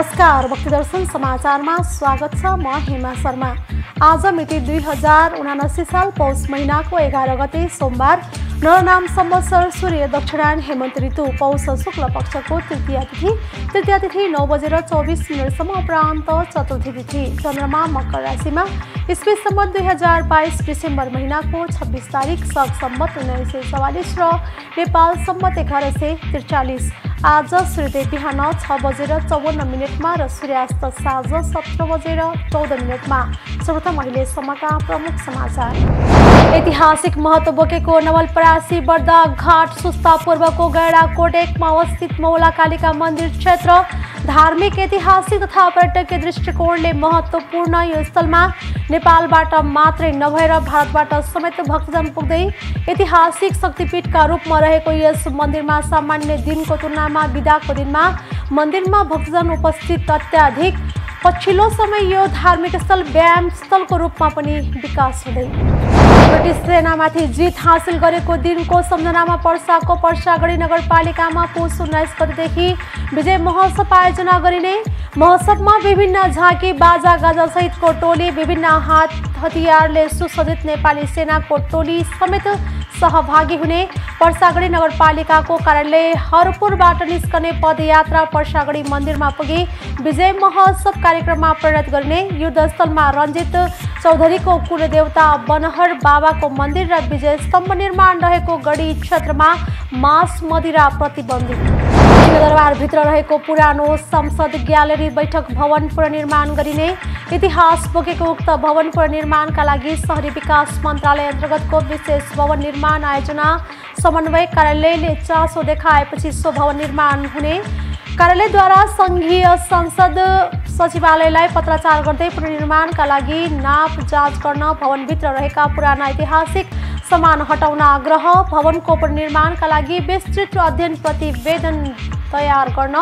नमस्कार, भक्ति दर्शन समाचारमा स्वागत छ। म हेमा शर्मा। आज मिति 2079 साल पौष महिनाको 11 गते सोमबार, नरनाम संवत्सर सूर्य दक्षिणायन हेमन्त ऋतु पौष शुक्ल पक्षको तृतीया तिथि 9:24 उपरान्त चतुर्थी तिथि। चन्द्रमा मकर राशिमा इस्वी सम्वत 2022 डिसेम्बर महिनाको 26 तारिक सग सम्वत 1944 र नेपाल सम्वत 1143। आज सूर्योदय बिहान 6:54 र सूर्यास्त साँझ 17:14। सर्वप्रथम अहिलेसम्मका प्रमुख समाचार। ऐतिहासिक महत्व बोकेको नवलपरासी बर्दाघाट सुस्ता पूर्वको गैंडाकोट 1 मा अवस्थित मौलाकालिका मन्दिर क्षेत्र धार्मिक, ऐतिहासिक तथा पर्यटकीय दृष्टिकोणले महत्त्वपूर्ण। यो स्थलमा नेपालबाट मात्रै नभएर भारतबाट समेत भक्तजन पुग्दै ऐतिहासिक शक्तिपीठका रूपमा रहेको यस मन्दिरमा सामान्य दिनको तुलनामा बिदाको दिनमा मन्दिरमा भक्तजन उपस्थित अत्याधिक। पछिल्लो समय यो धार्मिक स्थल व्यायाम स्थलको रूपमा पनि विकास हुँदै ब्रिटिस सेनामाथि जित हासिल गरेको दिनको सम्झनामा पर्साको पर्सागढी नगरपालिकामा पुस 19 गतेदेखि विजय महोत्सव आयोजना गरिने। महोत्सवमा विभिन्न झाँकी बाजा गाजा सहितको टोली, विभिन्न हतियारले सुसज्जित नेपाली सेनाको टोली समेत सहभागी हुने। पर्सागढी नगरपालिकाको कार्यालय हरपुरबाट निस्कने पदयात्रा पर्सागढी मन्दिरमा पुगी विजय महोत्सव कार्यक्रममा परिणत गर्ने। युद्धस्थलमा रञ्जित चौधरीको कुलदेवता बनहर बाबाको मन्दिर र विजय स्तम्भ निर्माण रहेको गढी क्षेत्रमा मांस मदिरा प्रतिबन्धित। दरबारभित्र रहेको पुरानो संसद ग्यालरी बैठक भवन पुनर्निर्माण गरिने। इतिहास बोकेको उक्त भवन पुनर्निर्माणका लागि शहरी विकास मन्त्रालय अन्तर्गतको विशेष भवन निर्माण आयोजना समन्वय कार्यालयले चासो देखाएपछि सो भवन निर्माण हुने। कार्यालयद्वारा संघीय संसद सचिवालयलाई पत्राचार गर्दै पुनर्निर्माणका लागि नाप जाँच गर्न, भवनभित्र रहेका पुराना ऐतिहासिक सामान हटाउन आग्रह, भवनको पुनर्निर्माणका लागि विस्तृत अध्ययन प्रतिवेदन तयार गर्न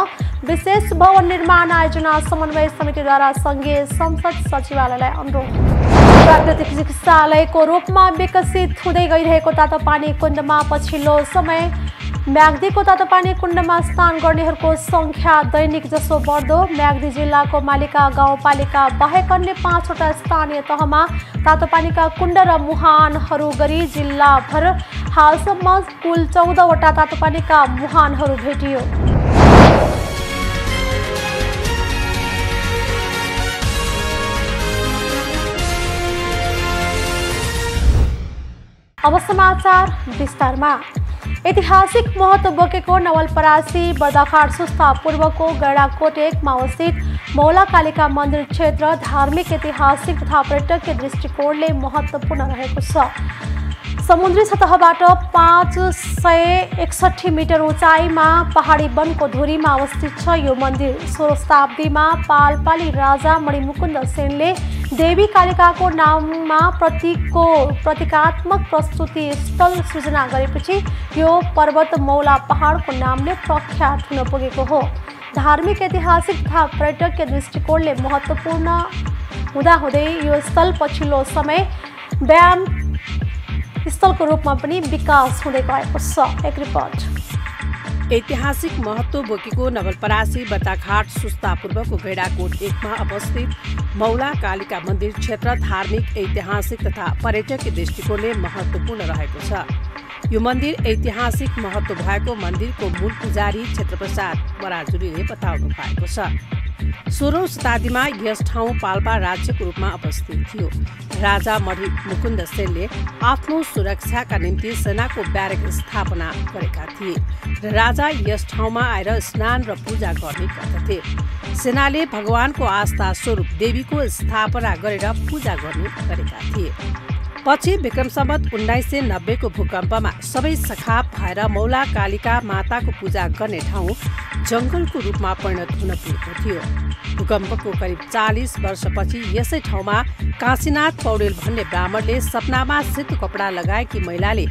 विशेष भवन निर्माण आयोजना समन्वय समितिद्वारा संघीय संसद सचिवालयलाई अनुरोध। प्राकृतिक चिकित्सालयको रूपमा विकसित हुँदै गइरहेको तातोपानी कुण्डमा पछिल्लो समय म्याग्दीको तातोपानी कुण्डमा स्नान गर्नेहरूको संख्या दैनिक जसो बढ्दो। म्याग्दी जिल्लाको मालिका गाउँपालिका बाहेक अन्य 5वटा स्थानीय तहमा तातोपानीका कुण्ड र मुहानहरू गरी जिल्लाभर हालसम्म कुल 14वटा तातोपानीका मुहानहरू भेटियो। अब समाचार विस्तारमा। ऐतिहासिक महत्व बोकेको नवलपरासी बर्दाघाट सुस्ता पूर्वको गैंडाकोट 1 मा अवस्थित मौलाकालिका मन्दिर क्षेत्र धार्मिक, ऐतिहासिक तथा पर्यटकीय दृष्टिकोणले महत्त्वपूर्ण रहेको छ। समुद्री सतहबाट 561 मिटर उचाइमा पहाडी वनको धुरीमा अवस्थित छ। यो मन्दिर 16 शताब्दीमा पालपाली राजा मणिमुकुन्द सेनले देवी कालिकाको नाममा प्रतीकात्मक प्रस्तुति स्थल सृजना गरेपछि यो पर्वत मौला पहाडको नामले प्रख्यात हुन पुगेको हो। धार्मिक, ऐतिहासिक तथा पर्यटकीय दृष्टिकोणले महत्त्वपूर्ण हुँदाहुँदै यो स्थल पछिल्लो समय व्यायाम स्थलको रूपमा पनि विकास हुँदै गएको छ। एक रिपोर्ट। ऐतिहासिक महत्व बोकेको नवलपरासी बर्दाघाट सुस्ता पूर्वको गैंडाकोट 1 मा अवस्थित मौला कालिका मन्दिर क्षेत्र धार्मिक, ऐतिहासिक तथा पर्यटकीय दृष्टिकोणले महत्त्वपूर्ण रहेको छ। यो मन्दिर ऐतिहासिक महत्व भएको मन्दिरको मूल पुजारी क्षेत्रप्रसाद बराजुलीले बताउनु भएको छ। 16औं शताब्दीमा यस ठाउँ पाल्पा राज्यको रूपमा अवस्थित थियो। राजा मणिमुकुन्द सेनले आफ्नो सुरक्षाका निम्ति सेनाको ब्यारेक स्थापना गरेका थिए र राजा यस ठाउँमा आएर स्नान र पूजा गर्ने गर्दथे। सेनाले भगवानको आस्था स्वरूप देवीको स्थापना गरेर पूजा गर्ने गरेका थिए। पछि विक्रम सम्वत 1990 को भूकम्पमा सबै सखाप भएर मौला कालिका माताको पूजा गर्ने ठाउँ जङ्गलको रूपमा परिणत हुन पुगेको थियो। भूकम्पको करिब 40 वर्षपछि यसै ठाउँमा काशीनाथ पौडेल भन्ने ब्राह्मणले सपनामा सेतो कपडा लगाएकी महिलाले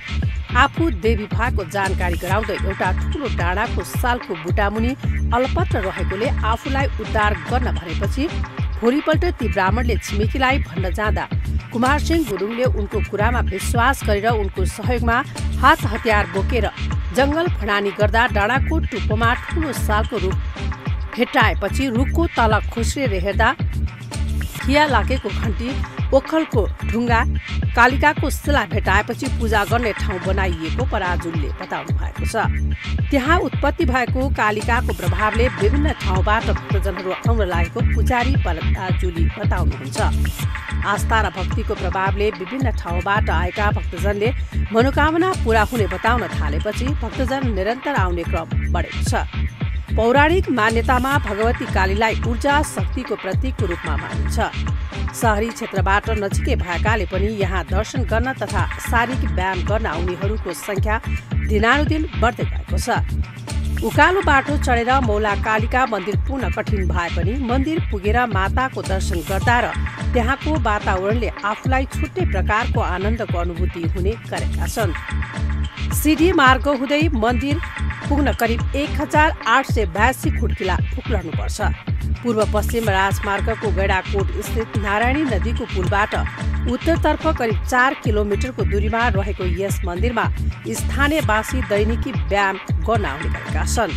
आफू देवी भएको जानकारी गराउँदै एउटा ठुलो डाँडाको सालको बुटामुनि अलपत्र रहेकोले आफूलाई उद्धार गर्न भनेपछि भोलिपल्ट ती ब्राह्मणले छिमेकीलाई भन्न जाँदा कुमारसिंह गुरुङले उनको कुरामा विश्वास गरेर उनको सहयोगमा हात हतियार बोकेर जङ्गल फडानी गर्दा डाँडाको टुप्पोमा ठुलो सालको रुख भेट्टाएपछि रुखको तल खुस्रेर हेर्दा खिया लागेको घन्टी, ओखलको ढुङ्गा, कालिकाको शिला भेटाएपछि पूजा गर्ने ठाउँ बनाइएको पराजुलीले बताउनु भएको छ। त्यहाँ उत्पत्ति भएको कालिकाको प्रभावले विभिन्न ठाउँबाट भक्तजनहरू आउन लागेको पुजारी पराजुली बताउनुहुन्छ। आस्था र भक्तिको प्रभावले विभिन्न ठाउँबाट आएका भक्तजनले मनोकामना पूरा हुने बताउन थालेपछि भक्तजन निरन्तर आउने क्रम बढेको छ। पौराणिक मान्यतामा भगवती कालीलाई ऊर्जा शक्तिको प्रतीकको रूपमा मानिन्छ। सहरी क्षेत्रबाट नजिकै भएकाले पनि यहाँ दर्शन गर्न तथा शारीरिक व्यायाम गर्न आउनेहरूको संख्या दिनानुदिन बढ्दै गएको छ। उकालो बाटो चढेर मौला कालिका मन्दिर पुग्न कठिन भए पनि मन्दिर पुगेर माताको दर्शन गर्दा र त्यहाँको वातावरणले आफूलाई छुट्टै प्रकारको आनन्दको अनुभूति हुने गरेका छन्। सिडी मार्ग हुँदै मन्दिर पुग्न करिब 1882 खुट्किला उक्लनुपर्छ। पूर्व पश्चिम राजमार्गको गैडाकोट स्थित नारायणी नदीको पुलबाट उत्तरतर्फ करिब 4 किलोमिटरको दूरीमा रहेको यस मन्दिरमा स्थानीयवासी दैनिकी व्यायाम गर्न आउने गरेका छन्।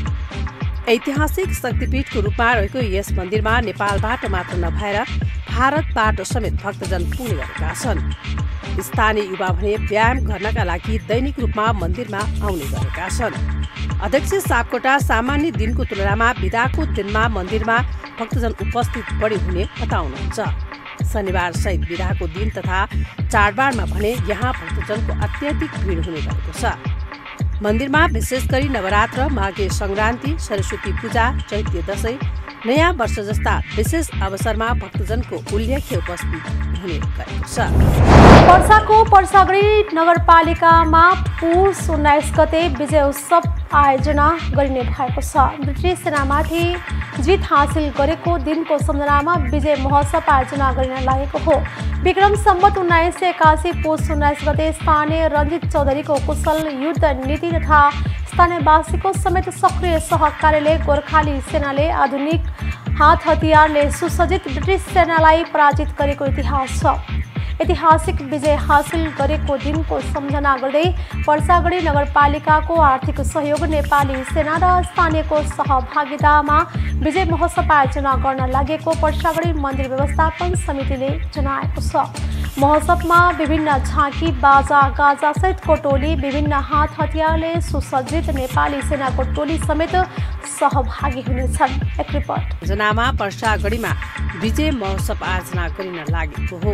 ऐतिहासिक शक्तिपीठको रूपमा रहेको यस मन्दिरमा नेपालबाट मात्र नभएर भारतबाट समेत भक्तजन पुग्ने गरेका छन्। स्थानीय युवा भने व्यायाम गर्नका लागि दैनिक रूपमा मन्दिरमा आउने गरेका छन्। अध्यक्ष सापकोटा सामान्य दिनको तुलनामा बिदाको दिनमा मन्दिरमा भक्तजन उपस्थित बढी हुने बताउनुहुन्छ। शनिबार सहित बिदाको दिन तथा चाडबाडमा भने यहाँ भक्तजनको अत्यधिक भिड हुने गरेको छ। मन्दिरमा विशेष गरी नवरात्र, माघे संक्रान्ति, सरस्वती पूजा, चैत्य दशैं, नयाँ वर्ष जस्ता विशेष अवसरमा भक्तजनको उल्लेख्य उपस्थित हुने गरेको छ। पर्साको पर्सागढी नगरपालिकामा पुष 19 गते विजय उत्सव आयोजना गरिने भएको छ। ब्रिटिस सेनामाथि जित हासिल गरेको दिनको सम्झनामा विजय महोत्सव आयोजना गरिन लागेको हो। विक्रम सम्वत 1981 पुष 19 गते स्थानीय रञ्जित चौधरीको कुशल युद्ध नीति तथा स्थानीयवासीको समेत सक्रिय सहकार्यले गोर्खाली सेनाले आधुनिक हात हतियारले सुसज्जित ब्रिटिस सेनालाई पराजित गरेको इतिहास छ। ऐतिहासिक विजय हासिल गरेको दिनको सम्झना गर्दै पर्सागढी नगरपालिकाको आर्थिक सहयोग, नेपाली सेना र स्थानीयको सहभागितामा विजय महोत्सव आयोजना गर्न लागेको पर्सागढी मन्दिर व्यवस्थापन समितिले जनाएको छ। महोत्सवमा विभिन्न झाँकी, बाजा गाजा सहितको टोली, विभिन्न हात हतियारले सुसज्जित नेपाली सेनाको टोली समेत सहभागी हुनेछन्। एक रिपोर्ट। जनामा पर्सागढीमा विजय महोत्सव आयोजना गरिन लागेको हो।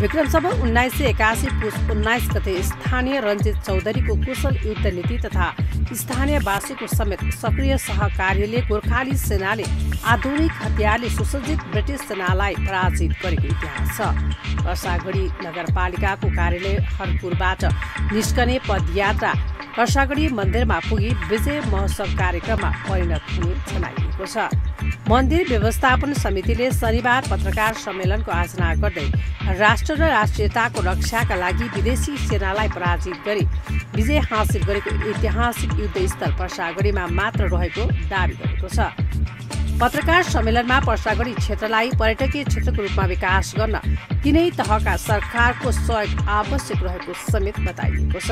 विक्रम सम्वत 1981 पुष 19 गते स्थानीय रञ्जित चौधरीको कुशल युद्ध नीति तथा स्थानीयवासीको समेत सक्रिय सहकार्यले गोर्खाली सेनाले आधुनिक हतियारले सुसज्जित ब्रिटिस सेनालाई पराजित गरेको इतिहास छ। पर्सागढी नगरपालिकाको कार्यालय हरपुरबाट निस्कने पदयात्रा पर्सागढी मन्दिरमा पुगी विजय महोत्सव कार्यक्रममा परिणत हुने जनाइएको छ। मन्दिर व्यवस्थापन समितिले शनिबार पत्रकार सम्मेलनको आयोजना गर्दै राष्ट्र र राष्ट्रियताको रक्षाका लागि विदेशी सेनालाई पराजित गरी विजय हासिल गरेको ऐतिहासिक युद्धस्थल पर्सागढीमा मात्र रहेको दावी गरेको छ। पत्रकार सम्मेलनमा पर्सागढी क्षेत्रलाई पर्यटकीय क्षेत्रको रूपमा विकास गर्न तीनै तहका सरकारको सहयोग आवश्यक रहेको समेत बताइएको छ।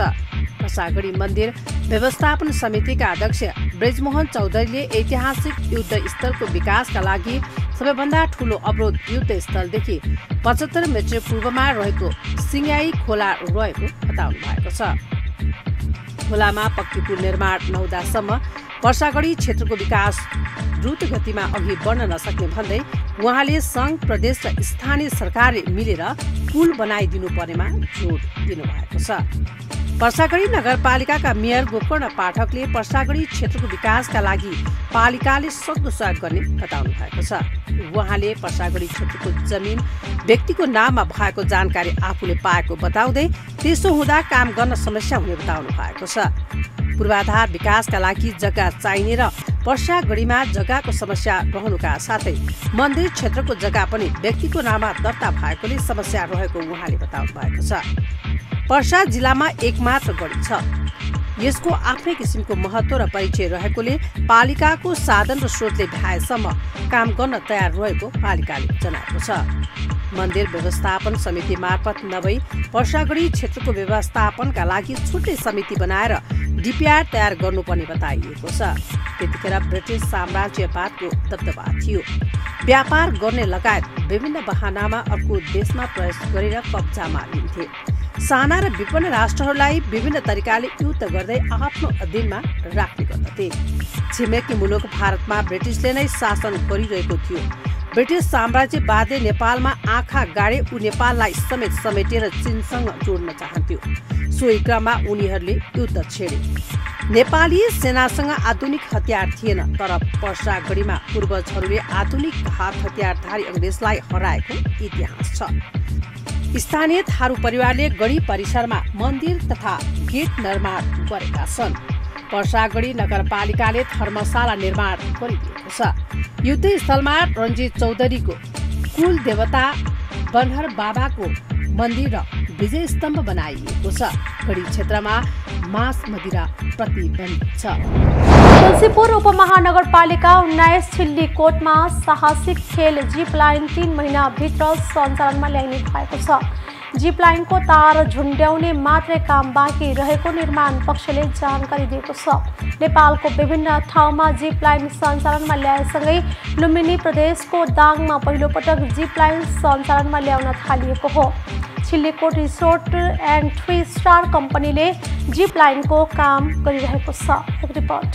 पर्सागढी मन्दिर व्यवस्थापन समितिका अध्यक्ष ब्रिजमोहन चौधरीले ऐतिहासिक युद्ध स्थलको विकासका लागि सबैभन्दा ठूलो अवरोध युद्ध स्थलदेखि 75 मिटर पूर्वमा रहेको सिङ्गाई खोला रहेको बताउनु भएको छ। खोलामा पक्की पुल निर्माण नहुँदासम्म पर्सागढी क्षेत्रको विकास द्रुत गतिमा अघि बढ्न नसक्ने भन्दै उहाँले सङ्घ, प्रदेश र स्थानीय सरकारले मिलेर पुल बनाइदिनु पर्नेमा जोड दिनुभएको छ। पर्सागढी नगरपालिकाका मेयर गोकर्ण पाठकले पर्सागढी क्षेत्रको विकासका लागि पालिकाले सक्दो सहयोग गर्ने बताउनु भएको छ। उहाँले पर्सागढी क्षेत्रको जमिन व्यक्तिको नाममा भएको जानकारी आफूले पाएको बताउँदै त्यसो हुँदा काम गर्न समस्या हुने बताउनु भएको छ। पूर्वाधार विकासका लागि जग्गा चाहिने र पर्सागढीमा जग्गाको समस्या रहनुका साथै मन्दिर क्षेत्रको जग्गा पनि व्यक्तिको नाममा दर्ता भएकोले समस्या रहेको उहाँले बताउनु भएको छ। पर्सा जिल्लामा एकमात्र गढी छ। यसको आफ्नै किसिमको महत्त्व र परिचय रहेकोले पालिकाको साधन र स्रोतले भ्याएसम्म काम गर्न तयार रहेको पालिकाले जनाएको छ। मन्दिर व्यवस्थापन समिति मार्फत नभई पर्सागढी क्षेत्रको व्यवस्थापनका लागि छुट्टै समिति बनाएर डिपिआर तयार गर्नुपर्ने बताइएको छ। त्यतिखेर ब्रिटिस साम्राज्यवादको दबदबा थियो। व्यापार गर्ने लगायत विभिन्न बहानामा अर्को देशमा प्रवेश गरेर कब्जामा लिन्थे। साना र विपन्न राष्ट्रहरूलाई विभिन्न तरिकाले युद्ध गर्दै आफ्नो अधीनमा राख्ने गर्दथे। छिमेकी मुलुक भारतमा ब्रिटिसले नै शासन गरिरहेको थियो। ब्रिटिस साम्राज्यवादले नेपालमा आँखा गाडे ऊ नेपाललाई समेटेर चीनसँग जोड्न चाहन्थ्यो। सोही क्रममा उनीहरूले युद्ध छेडे। नेपाली सेनासँग आधुनिक हतियार थिएन, तर पर्सागढीमा पूर्वजहरूले आधुनिक हात हतियारधारी अंग्रेजलाई हराएको इतिहास छ। स्थानीय थारू परिवारले गढी परिसरमा मन्दिर तथा गेट निर्माण गरेका छन्। पर्सागढी नगरपालिकाले धर्मशाला निर्माण गरिदिएको छ। युद्धस्थलमा रञ्जित चौधरीको कुल देवता बनहर बाबाको मन्दिर र विजय स्तम्भ बनाइएको छ। गढी क्षेत्रमा मांस मदिरा प्रतिबन्धित छ। तुलसीपुर उपमहानगरपालिका 19 छिल्लीकोटमा साहसिक खेल जिप लाइन 3 महिनाभित्र सञ्चालनमा ल्याइने भएको छ। जिप लाइनको तार झुन्ड्याउने मात्रै काम बाँकी रहेको निर्माण पक्षले जानकारी दिएको छ। नेपालको विभिन्न ठाउँमा जिप लाइन सञ्चालनमा ल्याएसँगै लुम्बिनी प्रदेशको दाङमा पहिलोपटक जिप लाइन सञ्चालनमा ल्याउन थालिएको हो। छिल्लीकोट रिसोर्ट एन्ड 3 स्टार कम्पनीले जिप लाइनको काम गरिरहेको छ। एक रिपोर्ट।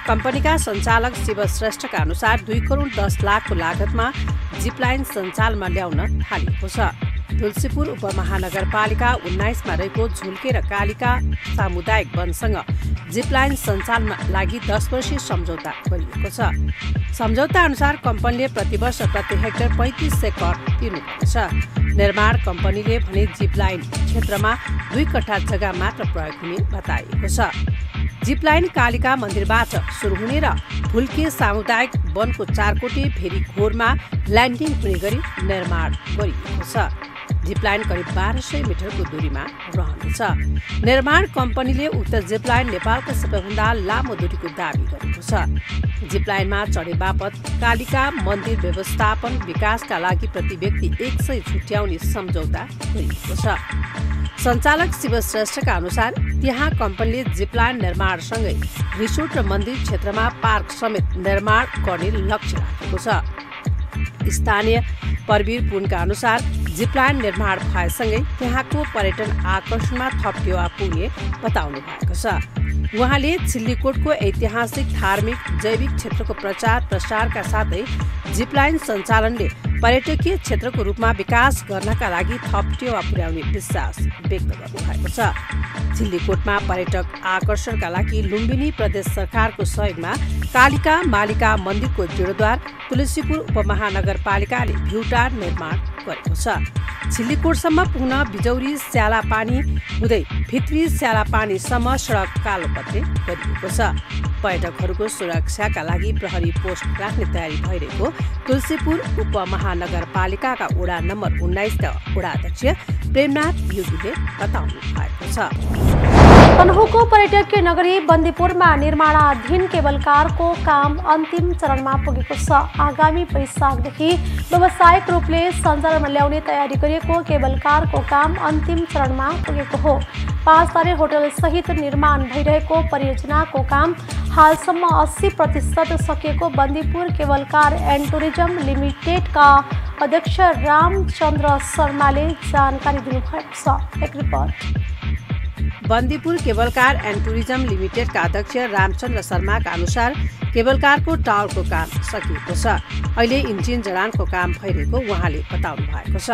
कम्पनीका सञ्चालक शिव श्रेष्ठका अनुसार 2 करोड 10 लाखको लागतमा जिप लाइन सञ्चालनमा ल्याउन थालिएको छ। तुलसीपुर उपमहानगरपालिका 19 मा रहेको झुल्के र कालिका सामुदायिक वनसँग जिप लाइन सञ्चालनमा लागि 10 वर्षीय सम्झौता गरिएको छ। सम्झौता अनुसार कम्पनीले प्रतिवर्ष प्रति हेक्टर 3500 कर तिर्नुपर्छ। निर्माण कम्पनीले भने जिप लाइन क्षेत्रमा 2 कट्ठा जग्गा मात्र प्रयोग हुने बताइएको छ। जिप लाइन कालिका मन्दिरबाट सुरु हुने र फुल्के सामुदायिक वनको 4 कोटी फेरि घोरमा ल्यान्डिङ हुने गरी निर्माण गरिएको छ। जिप लाइन करिब 1200 मिटरको दूरीमा रहनेछ। निर्माण कम्पनीले उक्त जिप लाइन नेपालको सबैभन्दा लामो दूरीको दाबी गरेको छ। जिप लाइनमा चढे बापत कालिका मन्दिर व्यवस्थापन विकासका लागि प्रति व्यक्ति 100 छुट्याउने सम्झौता गरिएको छ। सञ्चालक शिव श्रेष्ठका अनुसार त्यहाँ कम्पनीले जिप लाइन निर्माणसँगै रिसोर्ट र मन्दिर क्षेत्रमा पार्क समेत निर्माण गर्ने लक्ष्य राखेको छ। स्थानीय परवीर पुनका अनुसार जिप लाइन निर्माण भएसँगै त्यहाँको पर्यटन आकर्षणमा थप टेवा पुग्ने बताउनु भएको छ। उहाँले छिल्लीकोटको ऐतिहासिक धार्मिक जैविक क्षेत्रको प्रचार प्रसारका साथै जिप लाइन सञ्चालनले पर्यटकीय क्षेत्रको रूपमा विकास गर्नका लागि थप टेवा पुर्याउने विश्वास व्यक्त गर्नुभएको छ। छिल्लीकोटमा पर्यटक आकर्षणका लागि लुम्बिनी प्रदेश सरकारको सहयोगमा कालिका मालिका मन्दिरको जीर्णोद्धार तुलसीपुर उपमहानगरपालिकाले भ्यूटार निर्माण गरेको छ। छिल्लीकोटसम्म पुग्न बिजौरी स्यालापानी हुँदै भित्री स्यालापानीसम्म सडक कालोपत्रे गरिएको छ। पर्यटकहरूको सुरक्षाका लागि प्रहरी पोस्ट राख्ने तयारी भइरहेको तुलसीपुर उपमहानगरपालिकाका वडा नम्बर 19 का वडा अध्यक्ष प्रेमनाथ योगीले बताउनु भएको छ। तनहुको पर्यटकीय नगरी बन्दीपुरमा निर्माणाधीन केबल कारको काम अन्तिम चरणमा पुगेको छ। आगामी वैशाखदेखि व्यावसायिक रूपले सञ्चालनमा ल्याउने तयारी गरिएको केबल कारको काम अन्तिम चरणमा पुगेको हो। 5 तारे होटल सहित निर्माण भइरहेको परियोजनाको काम हालसम्म 80% सकिएको Bandipur cable car and tourism लिमिटेडका अध्यक्ष रामचन्द्र शर्माले जानकारी दिनुभएको छ। एक report. Bandipur cable car and tourism लिमिटेडका अध्यक्ष रामचन्द्र शर्माका अनुसार केबल कारको टावरको काम सकिएको छ। अहिले इन्जिन जडानको काम भइरहेको उहाँले बताउनु भएको छ।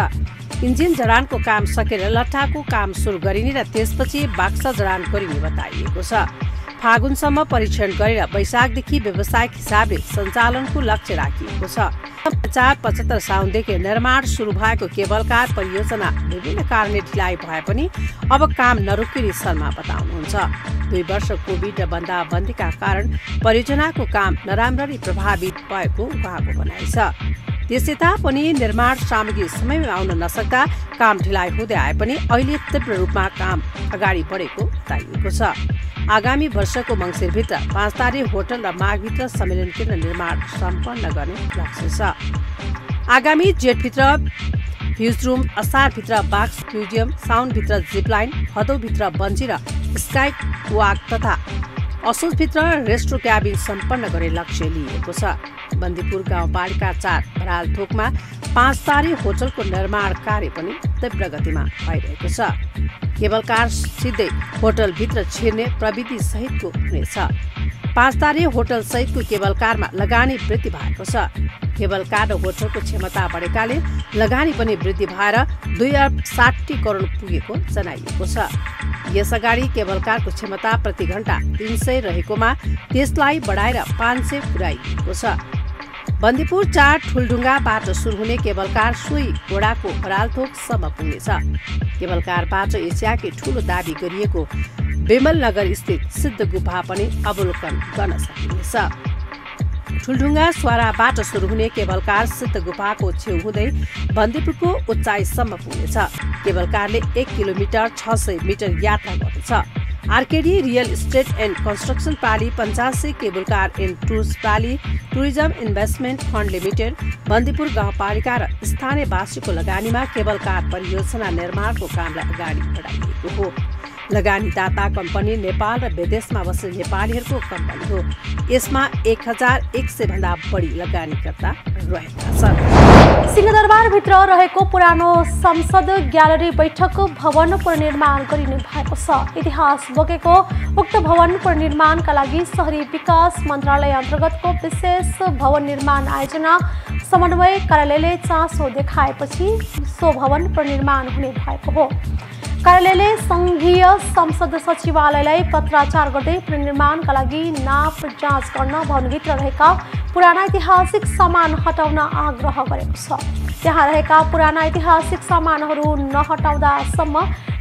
इन्जिन जडानको काम सकेर लट्ठाको काम सुरु गरिने र त्यसपछि बाक्सा जडान गरिने बताइएको छ। फागुनसम्म परीक्षण गरेर वैशाखदेखि व्यावसायिक हिसाबले सञ्चालनको लक्ष्य राखिएको छ। 2075 साउनदेखि निर्माण सुरु भएको केबल कार परियोजना विभिन्न कारणले ढिलाइ भए पनि अब काम नरोकिने शर्मा बताउनुहुन्छ। 2 वर्ष कोभिड र बन्दाबन्दीका कारण परियोजनाको काम नराम्ररी प्रभावित भएको उहाँको भनाइ छ। त्यसैता पनि निर्माण सामग्री समयमा आउन नसक्दा काम ढिलाइ हुँदै आए पनि अहिले तीव्र रूपमा काम अगाडि बढेको बताइएको छ। आगामी वर्षको मङ्सिरभित्र 5 तारे होटल र माघभित्र सम्मेलन केन्द्र निर्माण सम्पन्न गर्ने लक्ष्य छ। आगामी जेठभित्र फ्युज रूम, असारभित्र बाक्स म्युजियम, साउन्डभित्र जिपलाइन, भदौभित्र बन्जी र स्काई वाक तथा असोजभित्र रेस्ट्रो क्याबिन सम्पन्न गर्ने लक्ष्य लिएको छ। बन्दीपुर गाउँपालिका 4 बरालथोकमा 5 तारे होटलको निर्माण कार्य पनि तीव्र गतिमा भइरहेको छ। केबल कार सिधै होटलभित्र छिर्ने प्रविधि सहितको हुनेछ। 5 तारे होटल सहितको केबल कारमा लगानी वृद्धि भएको छ। केबल कार र होटलको क्षमता बढेकाले लगानी पनि वृद्धि भएर 2 अर्ब 60 करोड पुगेको जनाइएको छ। यसअगाडि केबल कारको क्षमता प्रति घण्टा 300 रहेकोमा त्यसलाई बढाएर 500 पुर्याइएको छ। बन्दीपुर 4 ठुलढुङ्गाबाट सुरु हुने केबल कार सोही घोडाको बरालथोकसम्म पुग्नेछ। केबल कारबाट एसियाकै ठूलो दाबी गरिएको बेमल नगर स्थित सिद्ध गुफा पनि अवलोकन गर्न सकिनेछ। ठुलढुङ्गा स्वाराबाट सुरु हुने केबल कार सिद्ध गुफाको छेउ हुँदै बन्दीपुरको उचाइसम्म पुग्नेछ। केबल कारले 1 किलोमिटर 600 मिटर यात्रा गर्नेछ। RKD real estate and construction प्राली, 85 केबल कार एन्ड टुर्स प्राली, tourism investment fund limited, Bandipur गाउँपालिका र स्थानीयवासीको लगानीमा केबल कार परियोजना निर्माणको कामलाई अगाडि बढाइएको हो। लगानीदाता कम्पनी नेपाल र विदेशमा बस्ने नेपालीहरूको कम्पनी हो। यसमा 1100 भन्दा बढी लगानीकर्ता रहेका छन्। सिंहदरबारभित्र रहेको पुरानो संसद ग्यालरी बैठक भवन पुनर्निर्माण गरिने भएको छ। इतिहास बोकेको उक्त भवन पुनर्निर्माणका लागि शहरी विकास मन्त्रालय अन्तर्गतको विशेष भवन निर्माण आयोजना समन्वय कार्यालयले चासो देखाएपछि सो भवन पुनर्निर्माण हुने भएको हो। कार्यालयले संघीय संसद सचिवालयलाई पत्राचार गर्दै पुनर्निर्माणका लागि नाप जाँच गर्न भवनभित्र रहेका पुराना ऐतिहासिक सामान हटाउन आग्रह गरेको छ। त्यहाँ रहेका पुराना ऐतिहासिक सामानहरू नहटाउँदासम्म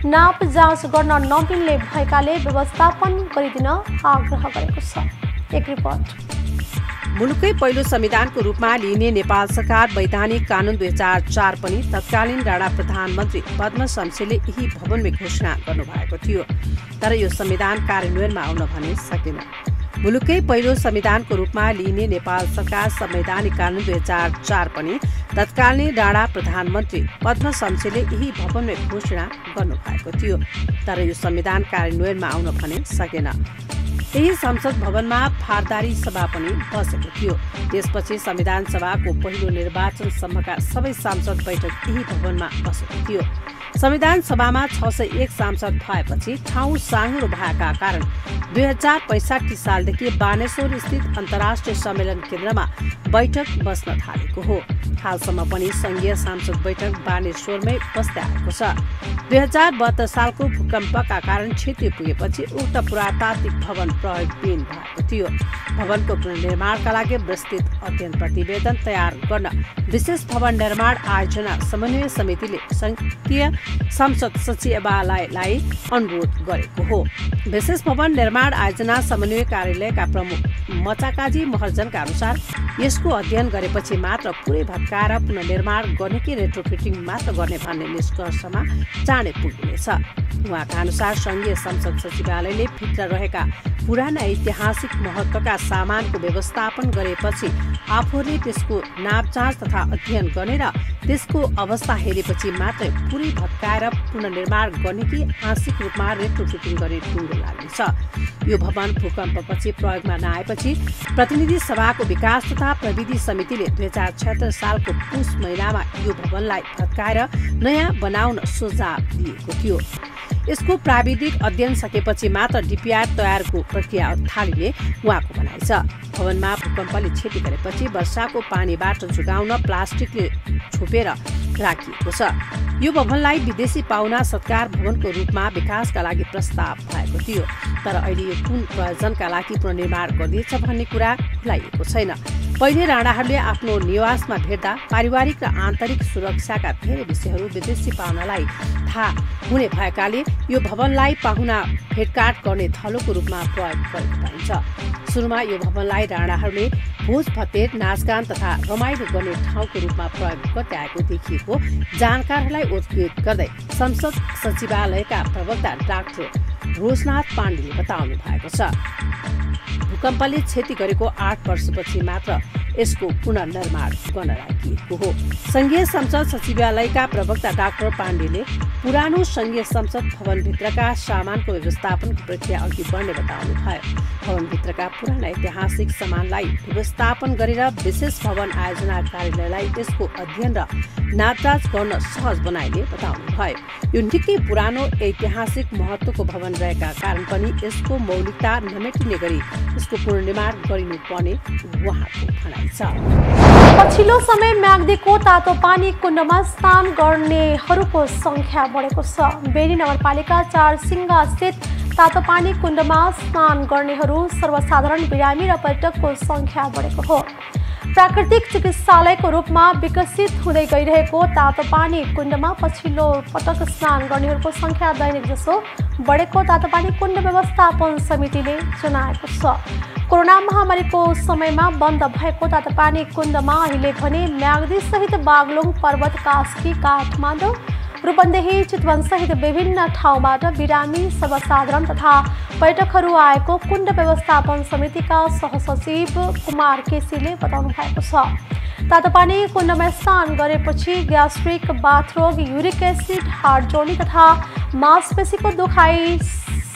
नाप जाँच गर्न नमिल्ने भएकाले व्यवस्थापन गरिदिन आग्रह गरेको छ। एक रिपोर्ट। मुलुकै पहिलो संविधानको रूपमा लिइने नेपाल सरकार वैधानिक कानून 2004 पनि तत्कालीन राणा प्रधानमन्त्री पद्म शमशेरले यही भवनमै घोषणा गर्नुभएको थियो। तर यो संविधान कार्यान्वयनमा आउन भने सकेन। मुलुकै पहिलो संविधानको रूपमा लिइने नेपाल सरकार संवैधानिक कानून 2004 पनि तत्कालीन राणा प्रधानमन्त्री पद्म शमशेरले यही भवनमै घोषणा गर्नुभएको थियो। तर यो संविधान कार्यान्वयनमा आउन भने सकेन। यही संसद भवनमा फारदारी सभा पनि बसेको थियो। त्यसपछि संविधान सभाको पहिलो निर्वाचनसम्मका सबै सांसद बैठक यही भवनमा बसेको थियो। संविधान सभामा 601 सांसद भएपछि ठाउँ साँघुरो भएका कारण 2065 सालदेखि बानेश्वर स्थित अन्तर्राष्ट्रिय सम्मेलन केन्द्रमा बैठक बस्न थालेको हो। हालसम्म पनि संघीय सांसद बैठक बानेश्वरमै बस्दै आएको छ। 2072 सालको भूकम्पका कारण क्षति पुगेपछि उक्त पुरातात्विक भवन प्रयोगविहीन भएको थियो। भवनको पुनर्निर्माणका लागि विस्तृत अध्ययन प्रतिवेदन तयार गर्न विशेष भवन निर्माण आयोजना समन्वय समितिले संघीय संसद सचिवालयलाई अनुरोध गरेको हो। विशेष भवन निर्माण आयोजना समन्वय कार्यालयका प्रमुख मचाकाजी महर्जनका अनुसार यसको अध्ययन गरेपछि मात्र पुरै भत्काएर पुनर्निर्माण गर्ने कि रेट्रोफिटिङ मात्र गर्ने भन्ने निष्कर्षमा चाँडै पुगिनेछ। उहाँका अनुसार संघीय संसद सचिवालयले भित्र रहेका पुराना ऐतिहासिक महत्त्वका सामानको व्यवस्थापन गरेपछि आफूले त्यसको नापजाँच तथा अध्ययन गर्ने र त्यसको अवस्था हेरेपछि मात्रै पुरै भत्काएर पुनर्निर्माण गर्ने कि आंशिक रूपमा रेट्रोफिटिङ गर्ने टुङ्गो लाग्नेछ। यो भवन भूकम्पपछि प्रयोगमा नआएपछि प्रतिनिधि सभाको विकास तथा प्रविधि समितिले 2076 सालको पुस महिनामा यो भवनलाई भत्काएर नयाँ बनाउन सुझाव दिएको थियो। यसको प्राविधिक अध्ययन सकेपछि मात्र डिपिआर तयारको प्रक्रिया थालिने उहाँको भनाइ छ। भवनमा भूकम्पले क्षति गरेपछि वर्षाको पानीबाट जोगाउन प्लास्टिकले छोपेर राखिएको छ। यो भवनलाई विदेशी पाहुना सत्कार भवनको रूपमा विकासका लागि प्रस्ताव भएको थियो। तर अहिले यो कुन प्रयोजनका लागि पुनर्निर्माण गरिएछ भन्ने कुरा खुलाइएको छैन। पहिले राणाहरूले आफ्नो निवासमा भेट्दा पारिवारिक र आन्तरिक सुरक्षाका धेरै विषयहरू विदेशी पाहुनालाई थाहा हुने भएकाले यो भवनलाई पाहुना भेटघाट गर्ने थलोको रूपमा प्रयोग गरेको पाइन्छ। सुरुमा यो भवनलाई राणाहरूले भोज भतेर नाचगान तथा रमाइलो गर्ने ठाउँको रूपमा प्रयोग गर्दै आएको देखिएको जानकारहरूलाई उद्धृत गर्दै संसद सचिवालयका प्रवक्ता डाक्टर रोजनाथ पाण्डेले बताउनु भएको छ। भूकम्पले क्षति गरेको 8 वर्षपछि मात्र यसको पुनर्निर्माण गर्न राखिएको हो। संघीय संसद सचिवालयका प्रवक्ता डाक्टर पाण्डेले पुरानो संघीय संसद भवनभित्रका सामानको व्यवस्थापनको प्रक्रिया अघि बढ्ने बताउनुभयो। भवनभित्रका पुराना ऐतिहासिक सामानलाई व्यवस्थापन गरेर विशेष भवन आयोजना कार्यालयलाई त्यसको अध्ययन र नापजाँच गर्न सहज बनाइने बताउनुभयो। यो निकै पुरानो ऐतिहासिक महत्त्वको भवन रहेका कारण पनि यसको मौलिकता नमेटिने गरी यसको पुनर्निर्माण गरिनुपर्ने उहाँको भनाइ छ। पछिल्लो समय म्याग्दीको तातो पानी कुण्डमा स्नान गर्नेहरूको संख्या बढेको छ। बेनी नगरपालिका 4 सिंगा स्थित तातो पानी कुण्डमा स्नान गर्नेहरू सर्वसाधारण बिरामी र पर्यटकको संख्या बढेको हो। प्राकृतिक चिकित्सालयको रूपमा विकसित हुँदै गइरहेको तातो पानी कुण्डमा पछिल्लो पटक स्नान गर्नेहरूको संख्या दैनिक जसो बढेको तातो पानी कुण्ड व्यवस्थापन समितिले जनाएको छ। कोरोना महामारीको समयमा बन्द भएको तातो पानी कुण्डमा अहिले भने म्याग्दी सहित बागलुङ, पर्वत, कास्की, काठमाडौँ, रूपन्देही, चितवन सहित विभिन्न ठाउँबाट बिरामी, सर्वसाधारण तथा पर्यटकहरू आएको कुण्ड व्यवस्थापन समितिका सहसचिव कुमार केसीले बताउनु भएको छ। तातो पानी कुण्डमा स्नान गरेपछि ग्यास्ट्रिक, बाथरोग, युरिक एसिड, हार्ट जोर्नी तथा मांसपेशीको दुखाइ,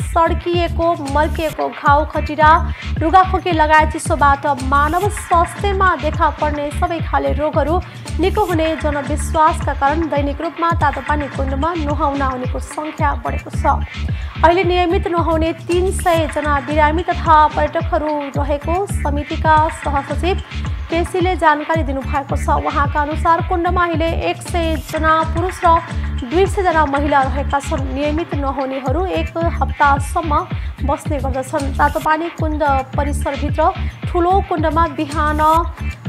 सड्किएको, मर्किएको घाउ, खटिरा, रुगाखोकी लगायत चिसोबाट मानव स्वास्थ्यमा देखा पर्ने सबै खाले रोगहरू निको हुने जनविश्वासका कारण दैनिक रूपमा तातो पानी कुण्डमा नुहाउन आउनेको संख्या बढेको छ। अहिले नियमित नुहाउने 300 जना बिरामी तथा पर्यटकहरू रहेको समितिका सहसचिव केसीले जानकारी दिनुभएको छ। उहाँका अनुसार कुण्डमा अहिले 100 जना पुरुष र 200 जना महिला रहेका छन्। नियमित नुहाउनेहरू 1 हप्तासम्म बस्ने गर्दछन्। तातो पानी कुण्ड परिसरभित्र ठुलो कुण्डमा बिहान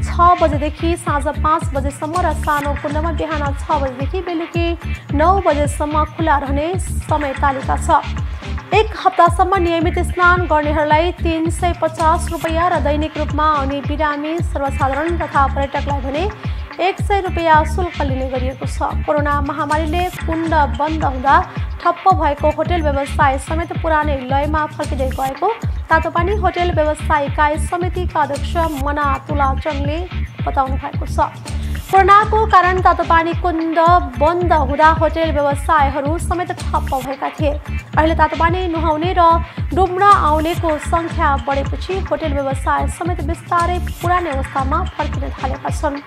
6 बजेदेखि साँझ 5 बजेसम्म र सानो कुण्डमा बिहान 6 बजेदेखि बेलुकी 9 बजेसम्म खुला रहने समय तालिका छ। 1 हप्तासम्म नियमित स्नान गर्नेहरूलाई 350 रुपैयाँ र दैनिक रूपमा आउने बिरामी, सर्वसाधारण तथा पर्यटकलाई भने 100 रुपैयाँ शुल्क लिने गरिएको छ। कोरोना महामारीले कुण्ड बन्द हुँदा ठप्प भएको होटेल व्यवसाय समेत पुरानै लयमा फर्किँदै गएको तातो पानी होटेल व्यवसाय इकाइ समितिका अध्यक्ष मना तुलाचनले बताउनु भएको छ। कोरोनाको कारण तातो पानी कुण्ड बन्द हुँदा होटेल व्यवसायहरू समेत ठप्प भएका थिए। अहिले तातो पानी नुहाउने र डुब्न आउनेको संख्या बढेपछि होटेल व्यवसाय समेत बिस्तारै पुरानै अवस्थामा फर्किन थालेका छन्।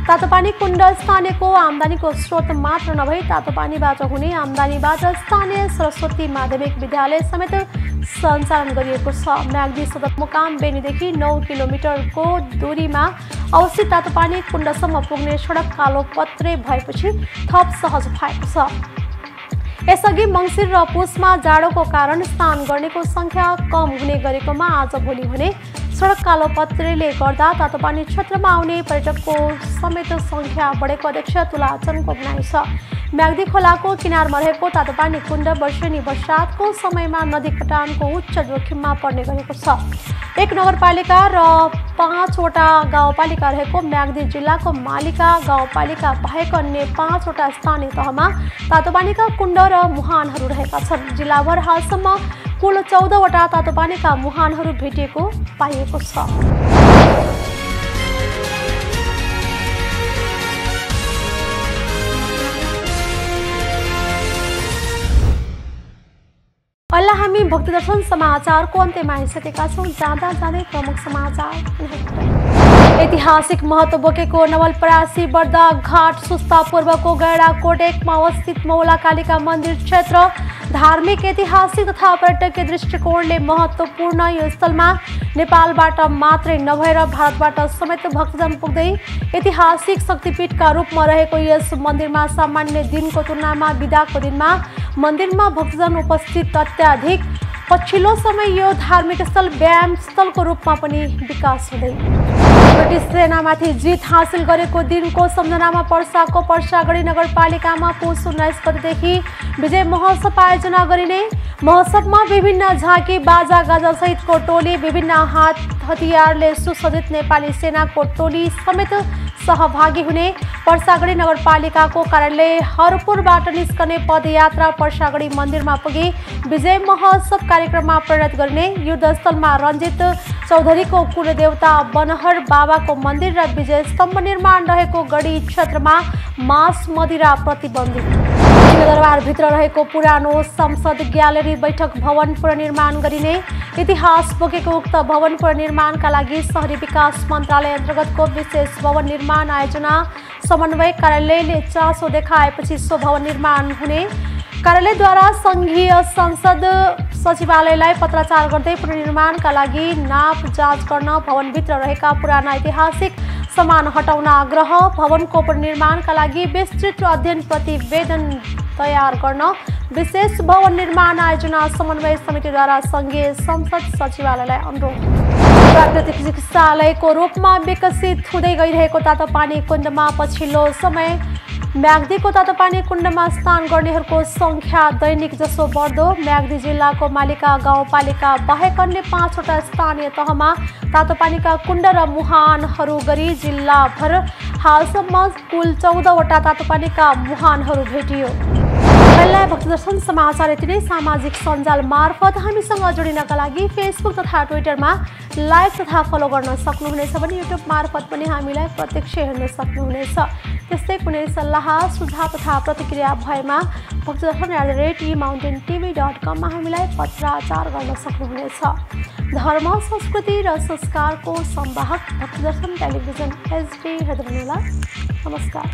तातो पानी कुण्ड स्थानीयको आम्दानीको स्रोत मात्र नभई तातो पानीबाट हुने आम्दानीबाट स्थानीय सरस्वती माध्यमिक विद्यालय समेत सञ्चालन गरिएको छ। म्याग्दी सदरमुकाम बेनीदेखि 9 किलोमिटरको दूरीमा अवस्थित तातो पानी कुण्डसम्म पुग्ने सडक कालोपत्रे भएपछि थप सहज भएको छ। यसअघि मङ्सिर र पुसमा जाडोको कारण स्नान गर्नेको संख्या कम हुने गरेकोमा आजभोलि भने सडक कालोपत्रेले गर्दा तातो पानी क्षेत्रमा आउने पर्यटकको समेत संख्या बढेको अध्यक्ष तुलाचनको भनाइ छ। म्याग्दी खोलाको किनारमा रहेको तातो पानी कुण्ड वर्षेनी बर्सातको समयमा नदी कटानको उच्च जोखिममा पर्ने गरेको छ। 1 नगरपालिका र 5 वटा गाउँपालिका रहेको म्याग्दी जिल्लाको मालिका गाउँपालिका बाहेक अन्य 5 वटा स्थानीय तहमा तातो पानीका कुण्ड र मुहानहरू रहेका छन्। जिल्लाभर हालसम्म कुल 14 वटा तातो पानीका मुहानहरू भेटिएको पाइएको छ। अहिले हामी भक्ति दर्शन समाचारको अन्त्यमा आइसकेका छौँ। जाँदा जाँदै प्रमुख समाचार। ऐतिहासिक महत्त्व बोकेको नवलपरासी बर्दा घाट सुस्ता पूर्वको गैंडाकोट 1 मा अवस्थित मौलाकालिका मन्दिर क्षेत्र धार्मिक, ऐतिहासिक तथा पर्यटकीय दृष्टिकोणले महत्त्वपूर्ण। यो स्थलमा नेपालबाट मात्रै नभएर भारतबाट समेत भक्तजन पुग्दै ऐतिहासिक शक्तिपीठका रूपमा रहेको यस मन्दिरमा सामान्य दिनको तुलनामा बिदाको दिनमा मन्दिरमा भक्तजन उपस्थित अत्याधिक। पछिल्लो समय यो धार्मिक स्थल व्यायाम स्थलको रूपमा पनि विकास हुँदै ब्रिटिस सेनामाथि जित हासिल गरेको दिनको सम्झनामा पर्साको पर्सागढी नगरपालिकामा पुस 19 गतेदेखि विजय महोत्सव आयोजना गरिने। महोत्सवमा विभिन्न झाँकी बाजा गाजा सहितको टोली, विभिन्न हतियारले सुसज्जित नेपाली सेनाको टोली समेत सहभागी हुने। पर्सागढी नगरपालिकाको कार्यालय हरपुरबाट निस्कने पदयात्रा पर्सागढी मन्दिरमा पुगी विजय महोत्सव कार्यक्रममा परिणत गर्ने। युद्धस्थलमा रञ्जित चौधरीको कुलदेवता बनहर बाबाको मन्दिर र विजय स्तम्भ निर्माण रहेको गढी क्षेत्रमा मांस मदिरा प्रतिबन्धित। सिंहदरबारभित्र रहेको पुरानो संसद ग्यालरी बैठक भवन पुनर्निर्माण गरिने। इतिहास बोकेको उक्त भवन पुनर्निर्माणका लागि शहरी विकास मन्त्रालय अन्तर्गतको विशेष भवन निर्माण आयोजना समन्वय कार्यालयले चासो देखाएपछि सो भवन निर्माण हुने। कार्यालयद्वारा संघीय संसद सचिवालयलाई पत्राचार गर्दै पुनर्निर्माणका लागि नाप जाँच गर्न, भवनभित्र रहेका पुराना ऐतिहासिक सामान हटाउन आग्रह, भवनको पुनर्निर्माणका लागि विस्तृत अध्ययन प्रतिवेदन तयार गर्न, विशेष भवन निर्माण आयोजना समन्वय समितिद्वारा संघीय संसद सचिवालयलाई अनुरोध। प्राकृतिक चिकित्सालयको रूपमा विकसित हुँदै गइरहेको तातोपानी कुण्डमा पछिल्लो समय म्याग्दीको तातोपानी कुण्डमा स्नान गर्नेहरूको संख्या दैनिक जसो बढ्दो। म्याग्दी जिल्लाको मालिका गाउँपालिका बाहेक अन्य 5वटा स्थानीय तहमा तातोपानीका कुण्ड र मुहानहरू गरी जिल्लाभर हालसम्म कुल 14वटा तातोपानीका मुहानहरू भेटियो। पहिला भक्तदर्शन समाचार यति नै। सामाजिक सञ्जाल मार्फत हामीसँग जोडिनका लागि फेसबुक तथा ट्विटरमा लाइक तथा फलो गर्न सक्नुहुनेछ भने युट्युब मार्फत पनि हामीलाई प्रत्यक्ष हेर्न सक्नुहुनेछ। त्यस्तै कुनै सल्लाह सुझाव तथा प्रतिक्रिया भएमा भक्तदर्शन@emountaintv.com मा हामीलाई पत्राचार गर्न सक्नुहुनेछ। धर्म, संस्कृति र संस्कारको संवाहक भक्तदर्शन टेलिभिजन HD हेर्दै हुनुहोला। नमस्कार।